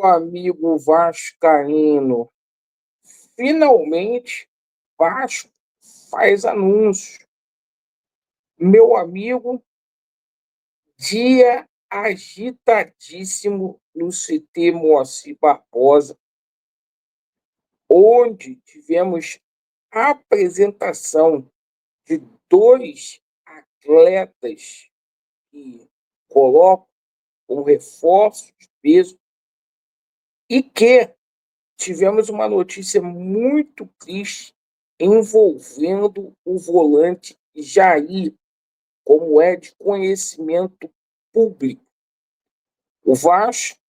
amigo vascaíno, finalmente Vasco faz anúncio. Meu amigo, dia agitadíssimo no CT Moacir Barbosa, onde tivemos a apresentação de dois atletas que colocam um reforço de peso e que tivemos uma notícia muito triste envolvendo o volante Jair, como é de conhecimento público. O Vasco,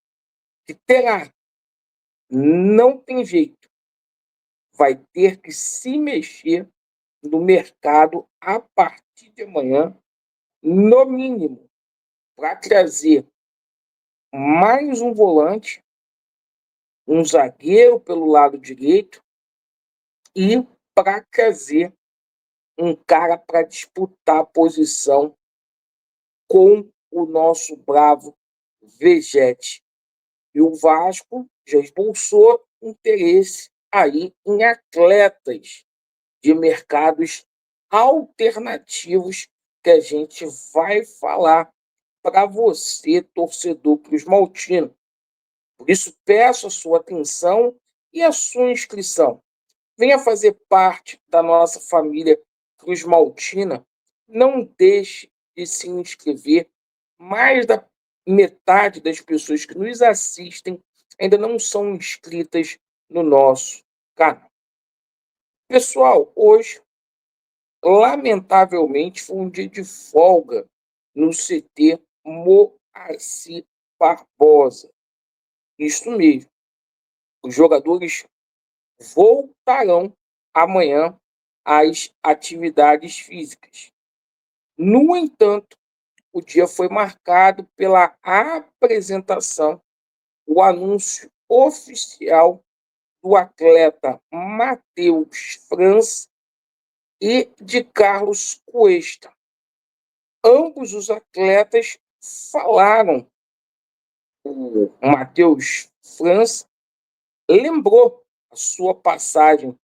que terá, não tem jeito, vai ter que se mexer no mercado a partir de amanhã, no mínimo, para trazer mais um volante, um zagueiro pelo lado direito e para trazer um cara para disputar a posição com o nosso bravo Vegete. E o Vasco já esboçou interesse aí em atletas de mercados alternativos que a gente vai falar para você, torcedor cruzmaltino. Por isso, peço a sua atenção e a sua inscrição. Venha fazer parte da nossa família cruzmaltina. Não deixe de se inscrever. Mais da metade das pessoas que nos assistem ainda não são inscritas no nosso canal. Pessoal, hoje, lamentavelmente, foi um dia de folga no CT Moacir Barbosa. Isso mesmo. Os jogadores voltarão amanhã às atividades físicas. No entanto, o dia foi marcado pela apresentação, o anúncio oficial do atleta Matheus França e de Carlos Cuesta. Ambos os atletas falaram. O Matheus França lembrou a sua passagem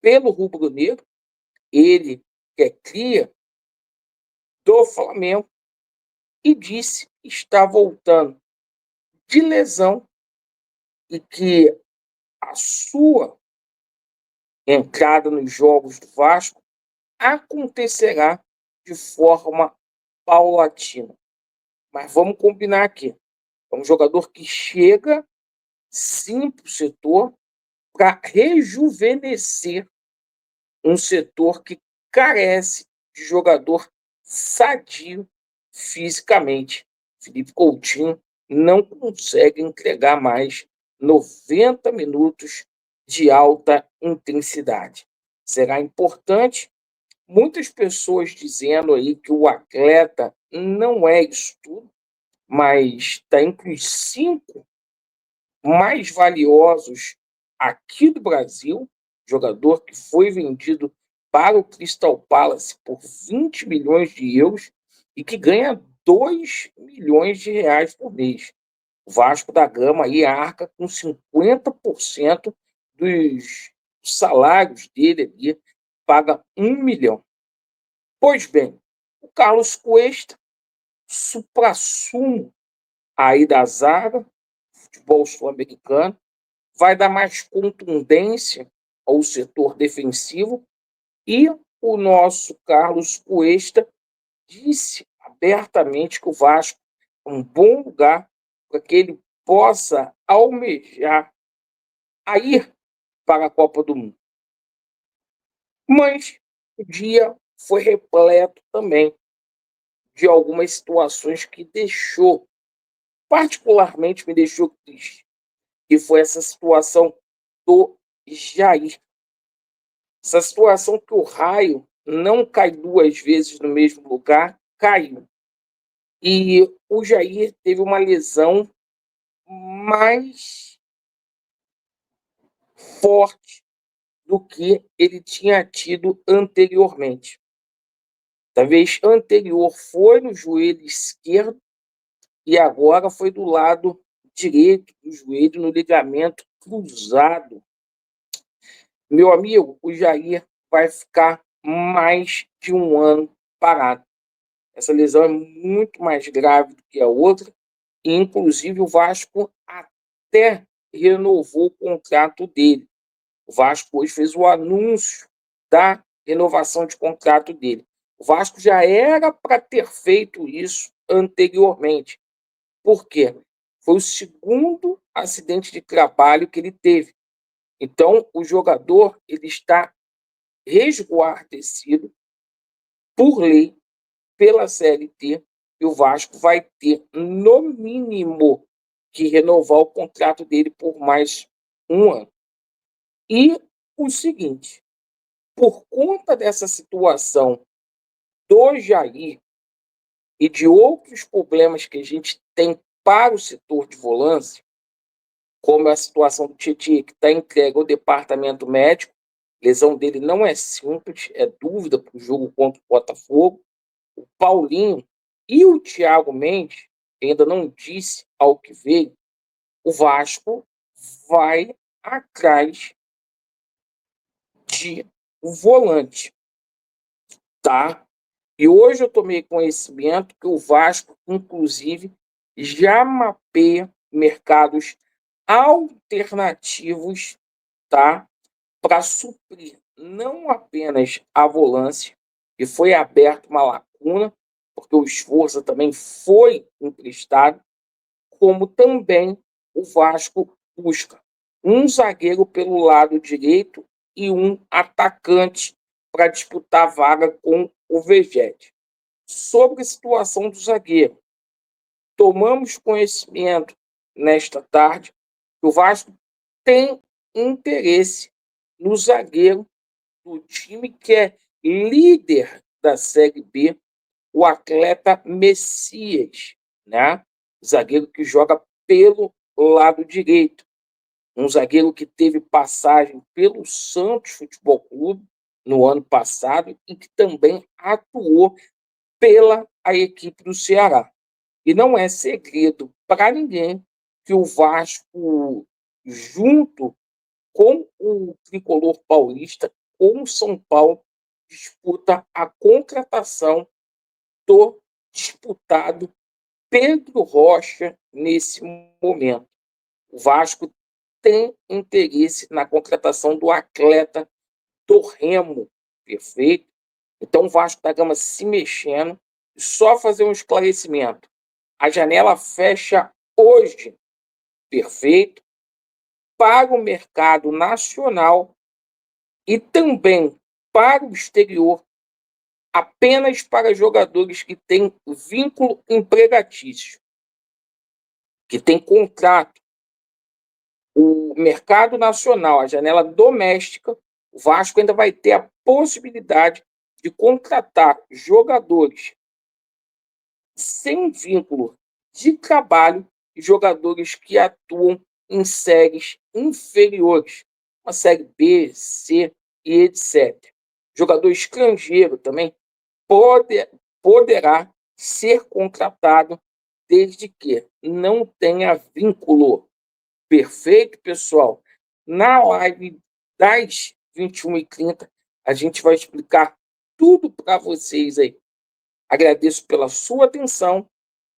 pelo rubro-negro, ele que é cria do Flamengo, e disse que está voltando de lesão e que a sua entrada nos jogos do Vasco acontecerá de forma paulatina. Mas vamos combinar aqui. É um jogador que chega, sim, para o setor para rejuvenescer um setor que carece de jogador sadio fisicamente. Felipe Coutinho não consegue entregar mais 90 minutos de alta intensidade. Será importante. Muitas pessoas dizendo aí que o atleta não é isso tudo, mas está entre os 5 mais valiosos aqui do Brasil, jogador que foi vendido para o Crystal Palace por 20 milhões de euros e que ganha 2 milhões de reais por mês. O Vasco da Gama aí arca com 50% dos salários dele ali, paga 1 milhão. Pois bem, o Carlos Cuesta, suprassumo aí da zaga, futebol sul-americano, vai dar mais contundência ao setor defensivo e o nosso Carlos Cuesta disse abertamente que o Vasco é um bom lugar para que ele possa almejar a ir para a Copa do Mundo. Mas o dia foi repleto também de algumas situações que particularmente me deixou triste, que foi essa situação do Jair. Essa situação que o raio não cai 2 vezes no mesmo lugar, caiu. E o Jair teve uma lesão mais forte do que ele tinha tido anteriormente. Da vez anterior foi no joelho esquerdo e agora foi do lado direito do joelho no ligamento cruzado. Meu amigo, o Jair vai ficar mais de um ano parado. Essa lesão é muito mais grave do que a outra, e inclusive o Vasco até renovou o contrato dele. O Vasco hoje fez o anúncio da renovação de contrato dele. O Vasco já era para ter feito isso anteriormente. Por quê? Foi o segundo acidente de trabalho que ele teve. Então, o jogador ele está resguardecido por lei, pela CLT, e o Vasco vai ter, no mínimo, que renovar o contrato dele por mais um ano. E o seguinte, por conta dessa situação do Jair e de outros problemas que a gente tem para o setor de volância, como a situação do Tietchan, que está entregue ao departamento médico, lesão dele não é simples, é dúvida para o jogo contra o Botafogo. O Paulinho e o Thiago Mendes, que ainda não disse ao que veio, o Vasco vai atrás de um volante, tá? E hoje eu tomei conhecimento que o Vasco, inclusive, já mapeia mercados alternativos, tá? Para suprir não apenas a volância, e foi aberta uma lacuna, porque o Esforça também foi emprestado, como também o Vasco busca um zagueiro pelo lado direito e um atacante para disputar a vaga com o Vegete. Sobre a situação do zagueiro, tomamos conhecimento nesta tarde que o Vasco tem interesse no zagueiro do time que é líder da Série B, o atleta Messias, né? Zagueiro que joga pelo lado direito. Um zagueiro que teve passagem pelo Santos Futebol Clube no ano passado e que também atuou pela a equipe do Ceará. E não é segredo para ninguém que o Vasco, junto com o tricolor paulista, com o São Paulo, disputa a contratação do disputado Pedro Rocha nesse momento. O Vasco tem interesse na contratação do atleta do Remo, perfeito? Então o Vasco da Gama se mexendo. Só fazer um esclarecimento. A janela fecha hoje, perfeito? Para o mercado nacional e também para o exterior, apenas para jogadores que têm vínculo empregatício, que têm contrato. O mercado nacional, a janela doméstica, o Vasco ainda vai ter a possibilidade de contratar jogadores sem vínculo de trabalho e jogadores que atuam em séries inferiores, uma série B, C e etc. Jogador estrangeiro também poderá ser contratado desde que não tenha vínculo. Perfeito, pessoal? Na live das 21h30, a gente vai explicar tudo para vocês aí. Agradeço pela sua atenção.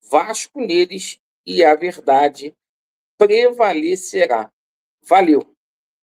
Vasco neles e a verdade prevalecerá. Valeu!